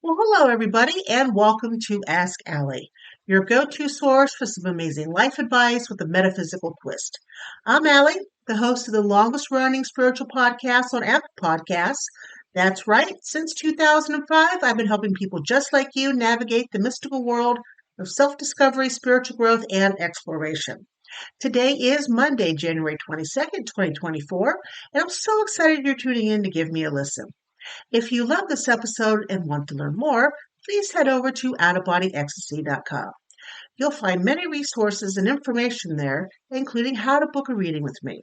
Well, hello, everybody, and welcome to Ask Allie, your go to source for some amazing life advice with a metaphysical twist. I'm Allie, the host of the longest running spiritual podcast on Apple Podcasts. That's right, since 2005, I've been helping people just like you navigate the mystical world of self discovery, spiritual growth, and exploration. Today is Monday, January 22nd, 2024, and I'm so excited you're tuning in to give me a listen. If you love this episode and want to learn more, please head over to outofbodyecstasy.com. You'll find many resources and information there, including how to book a reading with me.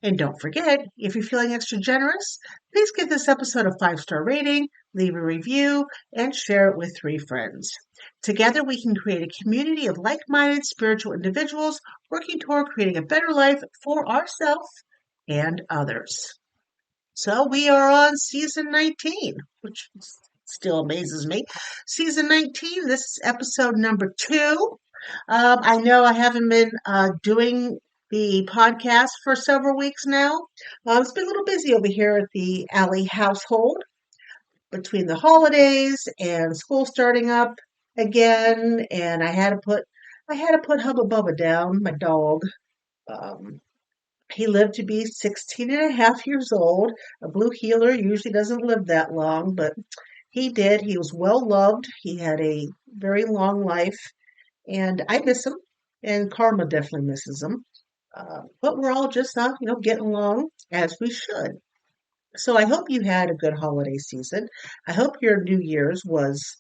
And don't forget, if you're feeling extra generous, please give this episode a 5-star rating, leave a review, and share it with 3 friends. Together, we can create a community of like minded spiritual individuals working toward creating a better life for ourselves and others. So we are on season 19, which still amazes me. Season 19, this is episode number 2. I know I haven't been doing the podcast for several weeks now. It's been a little busy over here at the Allie household between the holidays and school starting up again, and I had to put Hubba Bubba down, my dog. Um, he lived to be 16 and a half years old. A blue heeler usually doesn't live that long, but he did. He was well loved. He had a very long life, and I miss him, and Karma definitely misses him. But we're all just, getting along as we should. So I hope you had a good holiday season. I hope your New Year's was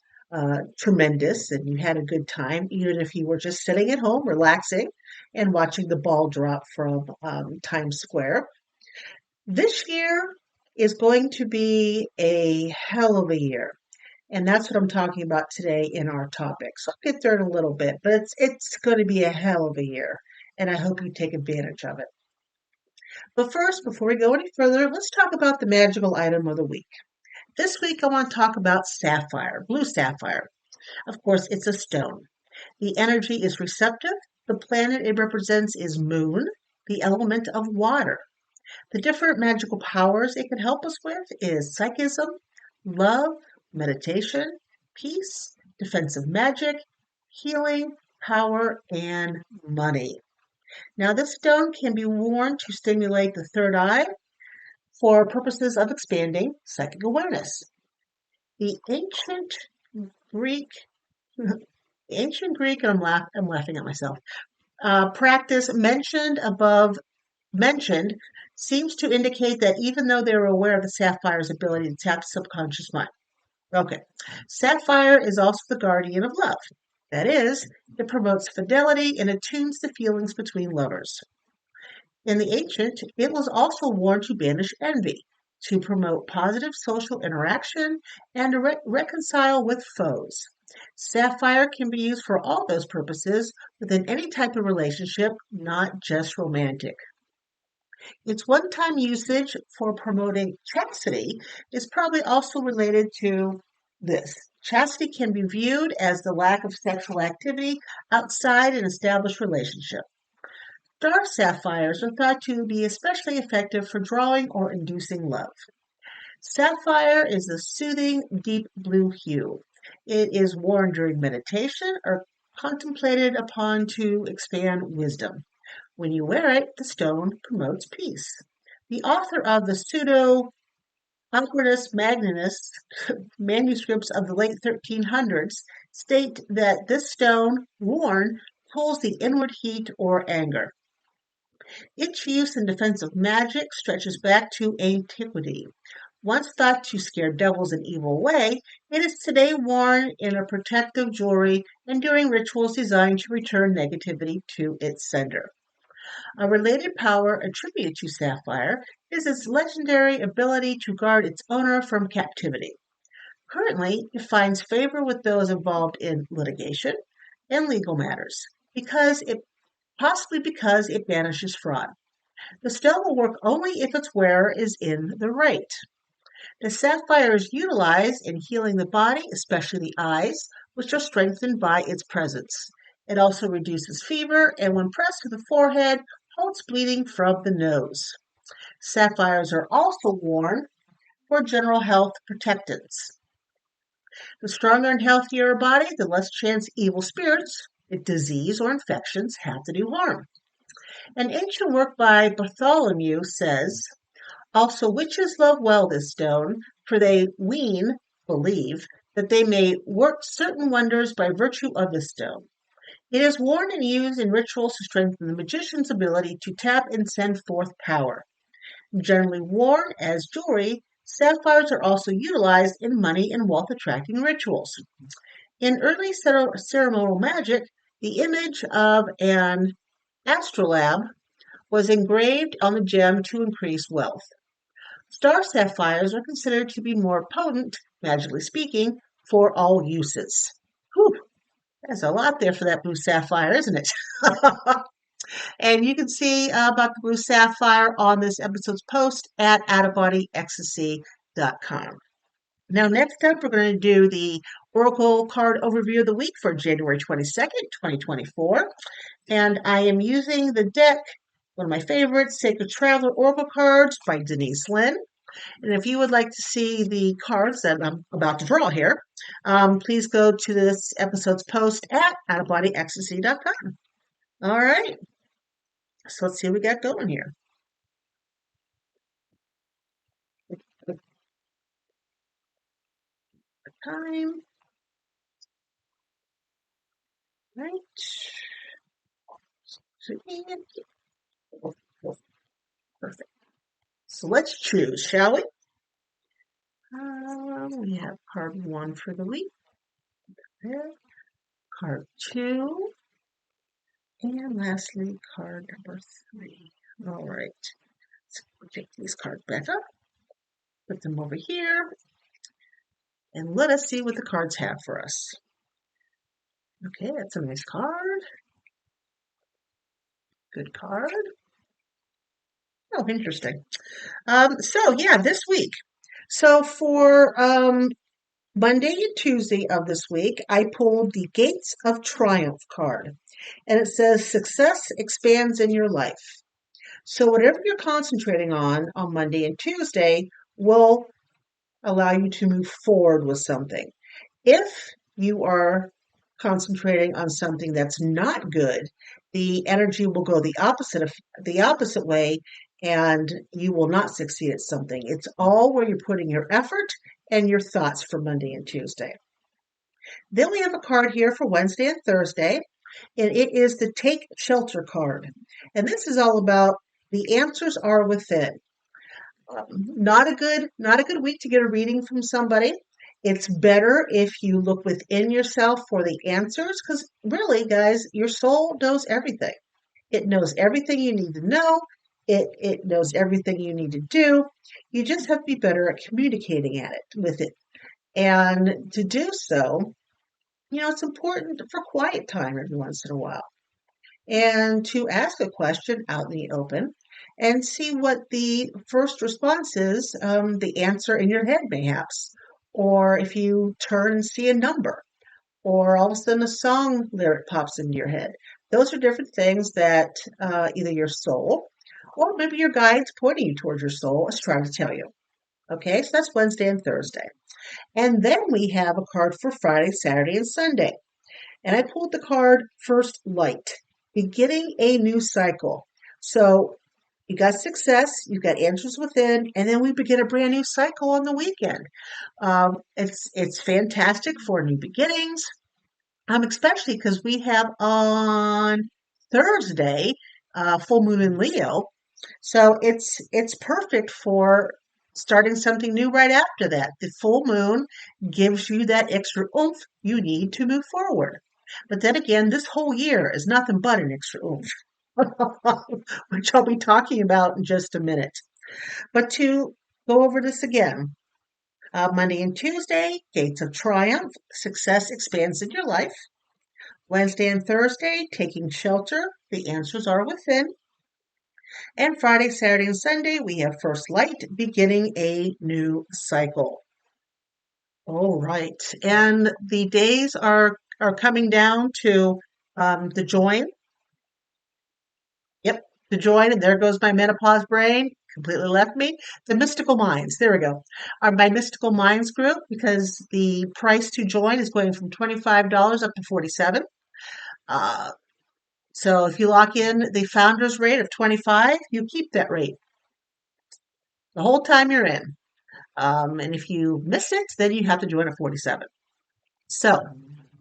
tremendous and you had a good time, even if you were just sitting at home, relaxing and watching the ball drop from Times Square. This year is going to be a hell of a year. And that's what I'm talking about today in our topic. So I'll get there in a little bit, but it's going to be a hell of a year. And I hope you take advantage of it. But first, before we go any further, let's talk about the magical item of the week. This week, I want to talk about sapphire, blue sapphire. Of course, it's a stone. The energy is receptive. The planet it represents is moon, the element of water. The different magical powers it can help us with is psychism, love, meditation, peace, defensive magic, healing, power, and money. Now, this stone can be worn to stimulate the third eye for purposes of expanding psychic awareness. The Greek, ancient Greek, and I'm laughing at myself. Practice mentioned seems to indicate that even though they were aware of the sapphire's ability to tap the subconscious mind. Okay, sapphire is also the guardian of love. That is, it promotes fidelity and attunes the feelings between lovers. In the ancient, it was also worn to banish envy, to promote positive social interaction, and to reconcile with foes. Sapphire can be used for all those purposes within any type of relationship, not just romantic. Its one time usage for promoting chastity is probably also related to this. Chastity can be viewed as the lack of sexual activity outside an established relationship. Dark sapphires are thought to be especially effective for drawing or inducing love. Sapphire is a soothing, deep blue hue. It is worn during meditation or contemplated upon to expand wisdom. When you wear it, the stone promotes peace. The author of the pseudo Concordatus Magnus manuscripts of the late 1300s state that this stone, worn, pulls the inward heat or anger. Its use in defensive magic stretches back to antiquity. Once thought to scare devils and evil away, it is today worn in a protective jewelry and during rituals designed to return negativity to its sender. A related power attributed to sapphire is its legendary ability to guard its owner from captivity. Currently, it finds favor with those involved in litigation and legal matters because it banishes fraud. The stone will work only if its wearer is in the right. The sapphire is utilized in healing the body, especially the eyes, which are strengthened by its presence. It also reduces fever and, when pressed to the forehead, halts bleeding from the nose. Sapphires are also worn for general health protectants. The stronger and healthier a body, the less chance evil spirits, disease, or infections have to do harm. An ancient work by Bartholomew says, also witches love well this stone, for they believe, that they may work certain wonders by virtue of the stone. It is worn and used in rituals to strengthen the magician's ability to tap and send forth power. Generally worn as jewelry, sapphires are also utilized in money and wealth attracting rituals. In early ceremonial magic, the image of an astrolabe was engraved on the gem to increase wealth. Star sapphires are considered to be more potent, magically speaking, for all uses. Whew, there's a lot there for that blue sapphire, isn't it? And you can see about the blue sapphire on this episode's post at outofbodyecstasy.com. Now, next up, we're going to do the Oracle card overview of the week for January 22nd, 2024. And I am using the deck, one of my favorites, Sacred Traveler Oracle cards by Denise Lynn. And if you would like to see the cards that I'm about to draw here, please go to this episode's post at outofbodyecstasy.com. All right. So let's see what we got going here. Time. Right. Perfect. So let's choose, shall we? We have card 1 for the week. There. Card 2. And lastly, card number 3. All right. So we'll take these cards back up. Put them over here. And let us see what the cards have for us. Okay, that's a nice card. Good card. Oh, interesting. So yeah, this week. So for Monday and Tuesday of this week, I pulled the Gates of Triumph card. And it says success expands in your life. So whatever you're concentrating on Monday and Tuesday will allow you to move forward with something. If you are concentrating on something that's not good, the energy will go the opposite way, and you will not succeed at something. It's all where you're putting your effort and your thoughts for Monday and Tuesday. Then we have a card here for Wednesday and Thursday, and it is the Take Shelter card. And this is all about the answers are within. Not a good week to get a reading from somebody. It's better if you look within yourself for the answers, because really, guys, your soul knows everything. It knows everything you need to know. It knows everything you need to do. You just have to be better at communicating with it. And to do so, it's important for quiet time every once in a while. And to ask a question out in the open and see what the first response is, the answer in your head, perhaps. Or if you turn and see a number, or all of a sudden a song lyric pops into your head. Those are different things that either your soul or maybe your guides pointing you towards your soul is trying to tell you. Okay, so that's Wednesday and Thursday. And then we have a card for Friday, Saturday, and Sunday. And I pulled the card First Light, beginning a new cycle. So you got success, you've got answers within, and then we begin a brand new cycle on the weekend. It's fantastic for new beginnings, especially because we have on Thursday full moon in Leo, so it's perfect for starting something new right after that. The full moon gives you that extra oomph you need to move forward. But then again, this whole year is nothing but an extra oomph, which I'll be talking about in just a minute. But to go over this again, Monday and Tuesday, Gates of Triumph, success expands in your life. Wednesday and Thursday, taking shelter, the answers are within. And Friday, Saturday, and Sunday, we have First Light, beginning a new cycle. All right. And the days are coming down to the join. Yep, the join, and there goes my menopause brain. completely left me. The Mystical Minds. There we go. My Mystical Minds group, because the price to join is going from $25 up to $47. Uh, so if you lock in the founder's rate of 25, you keep that rate the whole time you're in. And if you miss it, then you have to join at 47. So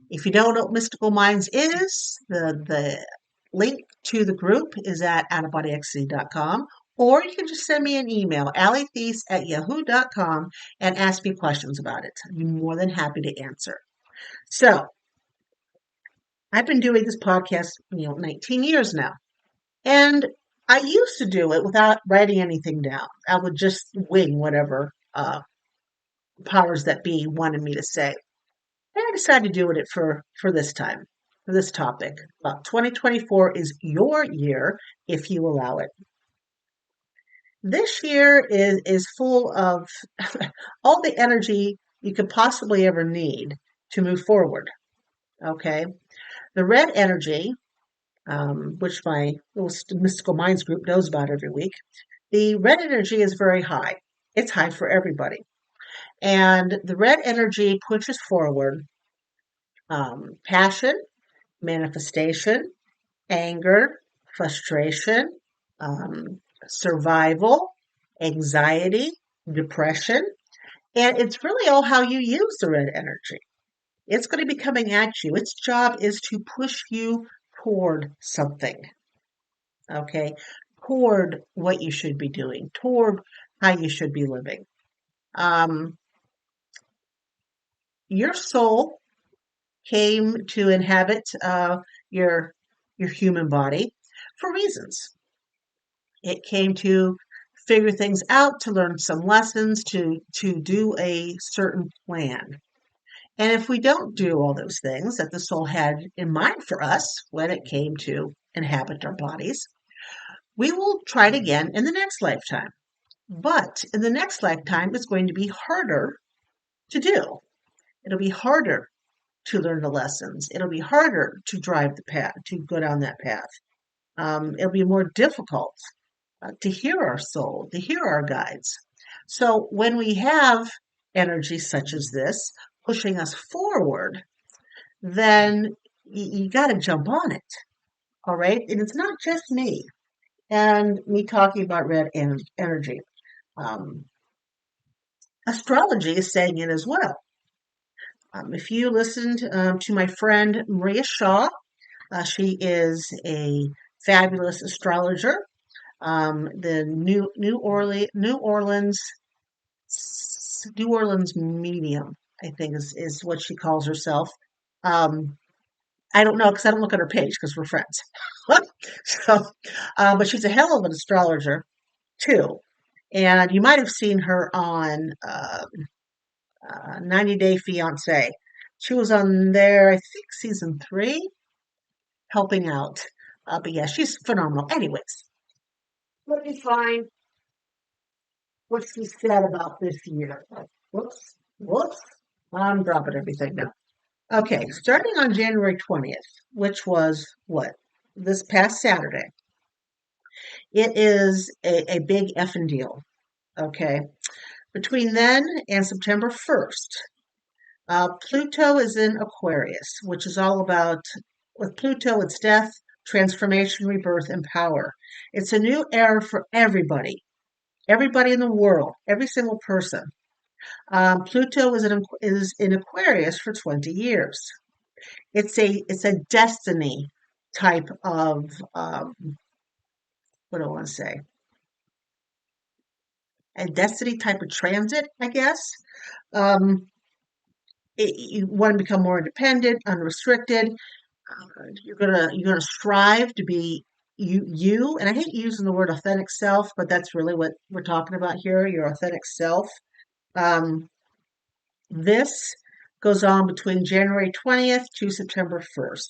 if you don't know what Mystical Minds is, the link to the group is at outofbodyxc.com, or you can just send me an email, allietheis@yahoo.com, and ask me questions about it. I'd be more than happy to answer. So I've been doing this podcast, 19 years now. And I used to do it without writing anything down. I would just wing whatever powers that be wanted me to say. And I decided to do it for this time, for this topic. 2024 is your year if you allow it. This year is full of all the energy you could possibly ever need to move forward. Okay. The red energy, which my little Mystical Minds group knows about every week, the red energy is very high. It's high for everybody. And the red energy pushes forward passion, manifestation, anger, frustration, survival, anxiety, depression. And it's really all how you use the red energy. It's going to be coming at you. Its job is to push you toward something. Okay? Toward what you should be doing, toward how you should be living. Your soul came to inhabit your human body for reasons. It came to figure things out, to learn some lessons, to do a certain plan. And if we don't do all those things that the soul had in mind for us when it came to inhabit our bodies, we will try it again in the next lifetime. But in the next lifetime, it's going to be harder to do. It'll be harder to learn the lessons. It'll be harder to drive the path, to go down that path. It'll be more difficult to hear our soul, to hear our guides. So when we have energy such as this pushing us forward, then you got to jump on it. All right. And it's not just me and me talking about red energy. Astrology is saying it as well. If you listened to my friend Maria Shaw, she is a fabulous astrologer. The New Orleans medium, I think is what she calls herself. I don't know because I don't look at her page because we're friends. So, but she's a hell of an astrologer too, and you might have seen her on 90 Day Fiancé. She was on there, I think, season 3, helping out. But yeah, she's phenomenal. Anyways, let me find what she said about this year. Whoops. I'm dropping everything now. Okay, starting on January 20th, which was what? This past Saturday. It is a big effing deal. Okay. Between then and September 1st, Pluto is in Aquarius, which is all about, with Pluto, it's death, transformation, rebirth, and power. It's a new era for everybody in the world, every single person. Pluto is in Aquarius for 20 years. It's a destiny type of what do I want to say? A destiny type of transit, I guess. You want to become more independent, unrestricted. You're gonna strive to be you. And I hate using the word authentic self, but that's really what we're talking about here. Your authentic self. This goes on between January 20th to September 1st.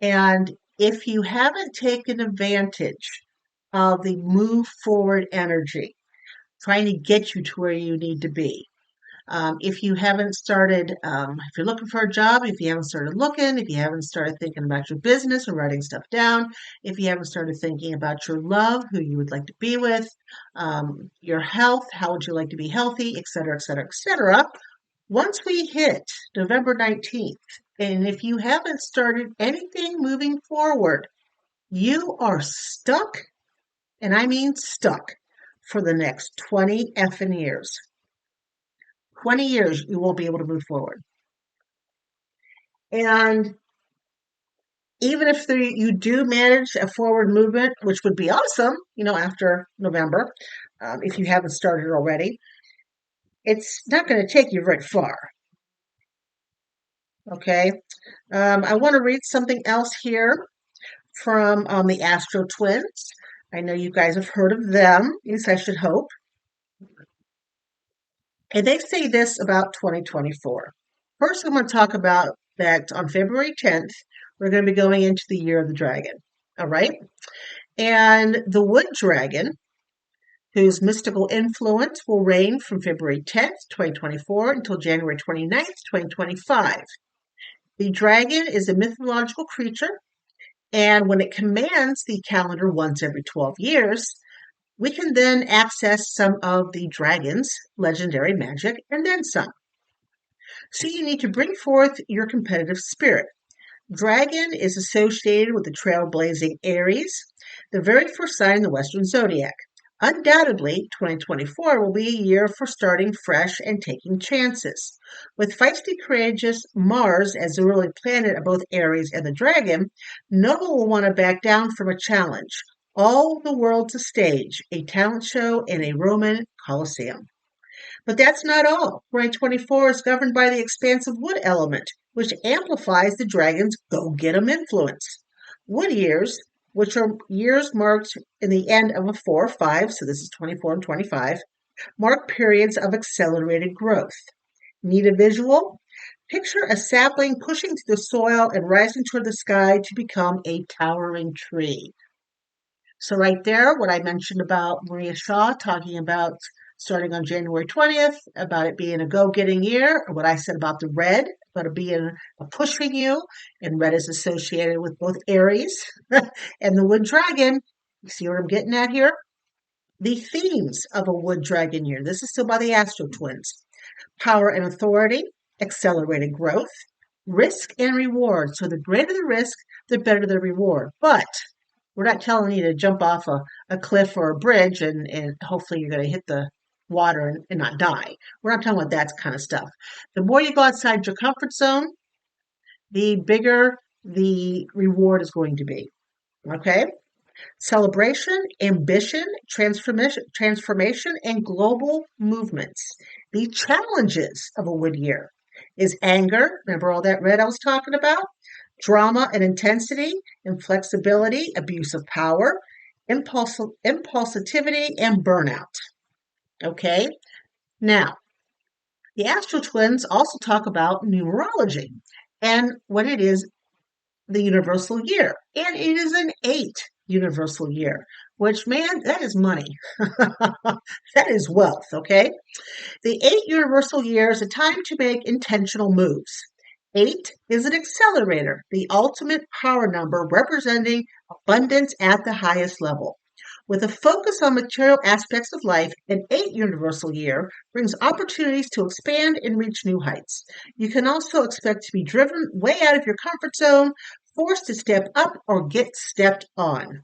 And if you haven't taken advantage of the move forward energy, trying to get you to where you need to be, If you haven't started, if you're looking for a job, if you haven't started looking, if you haven't started thinking about your business or writing stuff down, if you haven't started thinking about your love, who you would like to be with, your health, how would you like to be healthy, et cetera, et cetera, et cetera. Once we hit November 19th, and if you haven't started anything moving forward, you are stuck, and I mean stuck, for the next 20 effing years. 20 years, you won't be able to move forward. And even if you do manage a forward movement, which would be awesome, after November, if you haven't started already, it's not going to take you very far. Okay. I want to read something else here from the Astro Twins. I know you guys have heard of them, at least I should hope. And they say this about 2024. First, I'm going to talk about that on February 10th, we're going to be going into the year of the dragon. All right. And the wood dragon, whose mystical influence will reign from February 10th, 2024 until January 29th, 2025. The dragon is a mythological creature, and when it commands the calendar once every 12 years, we can then access some of the dragon's legendary magic and then some. So you need to bring forth your competitive spirit. Dragon is associated with the trailblazing Aries, the very first sign in the Western zodiac. Undoubtedly, 2024 will be a year for starting fresh and taking chances. With feisty, courageous Mars as the ruling planet of both Aries and the Dragon, no one will want to back down from a challenge. All the world's a stage, a talent show in a Roman Colosseum. But that's not all. 2024 is governed by the expansive wood element, which amplifies the dragon's go-get-'em influence. Wood years, which are years marked in the end of a 4 or 5, so this is 24 and 25, mark periods of accelerated growth. Need a visual? Picture a sapling pushing through the soil and rising toward the sky to become a towering tree. So right there, what I mentioned about Maria Shaw talking about starting on January 20th, about it being a go-getting year, or what I said about the red, about it being a push for you, and red is associated with both Aries and the wood dragon. You see what I'm getting at here? The themes of a wood dragon year. This is still by the Astro Twins. Power and authority, accelerated growth, risk and reward. So the greater the risk, the better the reward. But we're not telling you to jump off a cliff or a bridge and hopefully you're going to hit the water and not die. We're not talking about that kind of stuff. The more you go outside your comfort zone, the bigger the reward is going to be. Okay? Celebration, ambition, transformation, and global movements. The challenges of a wood year is anger. Remember all that red I was talking about? Drama and intensity, inflexibility, abuse of power, impulsivity, and burnout. Okay? Now, the Astro Twins also talk about numerology and what it is, the universal year. And it is an 8 universal year, which, man, that is money. That is wealth, okay? The 8 universal year is a time to make intentional moves. 8 is an accelerator, the ultimate power number representing abundance at the highest level. With a focus on material aspects of life, an 8 universal year brings opportunities to expand and reach new heights. You can also expect to be driven way out of your comfort zone, forced to step up, or get stepped on.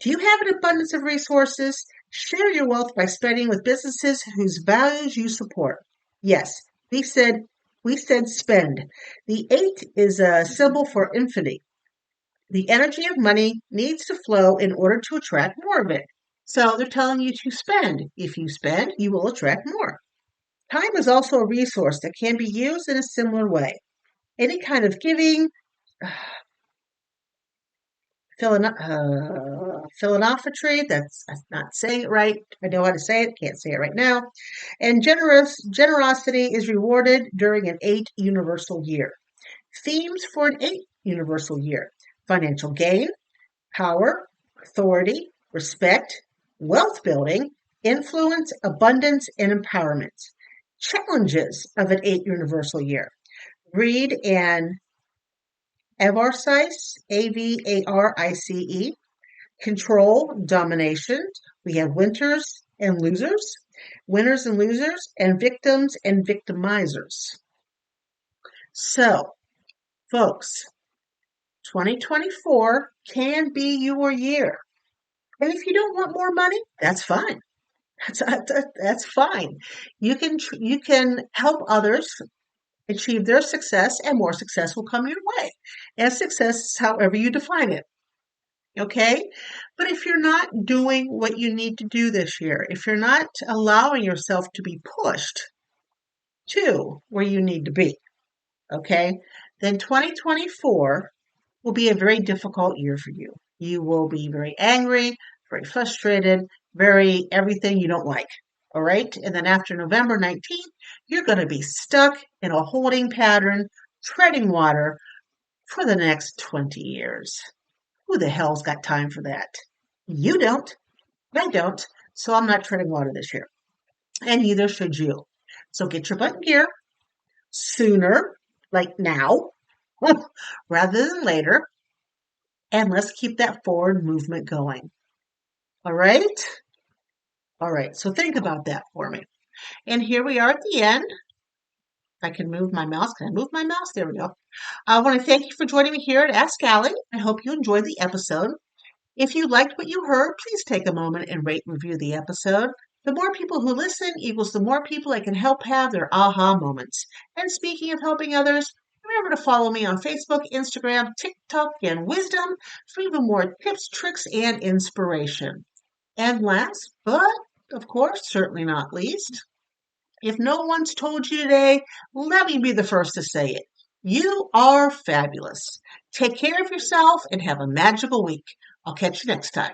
Do you have an abundance of resources? Share your wealth by spending with businesses whose values you support. Yes, we said spend. The 8 is a symbol for infinity. The energy of money needs to flow in order to attract more of it. So they're telling you to spend. If you spend, you will attract more. Time is also a resource that can be used in a similar way. Any kind of giving, philanthropy, that's not saying it right. I know how to say it, can't say it right now. And generosity is rewarded during an 8 universal year. Themes for an 8 universal year: financial gain, power, authority, respect, wealth building, influence, abundance, and empowerment. Challenges of an 8 universal year. Read and Avarice, Avarice. Control, domination. We have winners and losers, and victims and victimizers. So, folks, 2024 can be your year. And if you don't want more money, that's fine. That's fine. You can help others achieve their success, and more success will come your way. And success is however you define it. Okay? But if you're not doing what you need to do this year, if you're not allowing yourself to be pushed to where you need to be, okay, then 2024 will be a very difficult year for you. You will be very angry, very frustrated, very everything you don't like. All right. And then after November 19th, you're going to be stuck in a holding pattern, treading water for the next 20 years. Who the hell's got time for that? You don't. I don't. So I'm not treading water this year. And neither should you. So get your butt in gear sooner, like now, rather than later. And let's keep that forward movement going. All right? All right. So think about that for me. And here we are at the end. I can move my mouse. Can I move my mouse? There we go. I want to thank you for joining me here at Ask Allie. I hope you enjoyed the episode. If you liked what you heard, please take a moment and rate and review the episode. The more people who listen equals the more people I can help have their aha moments. And speaking of helping others, remember to follow me on Facebook, Instagram, TikTok, and Wisdom for even more tips, tricks, and inspiration. And last, but of course, certainly not least, if no one's told you today, let me be the first to say it. You are fabulous. Take care of yourself and have a magical week. I'll catch you next time.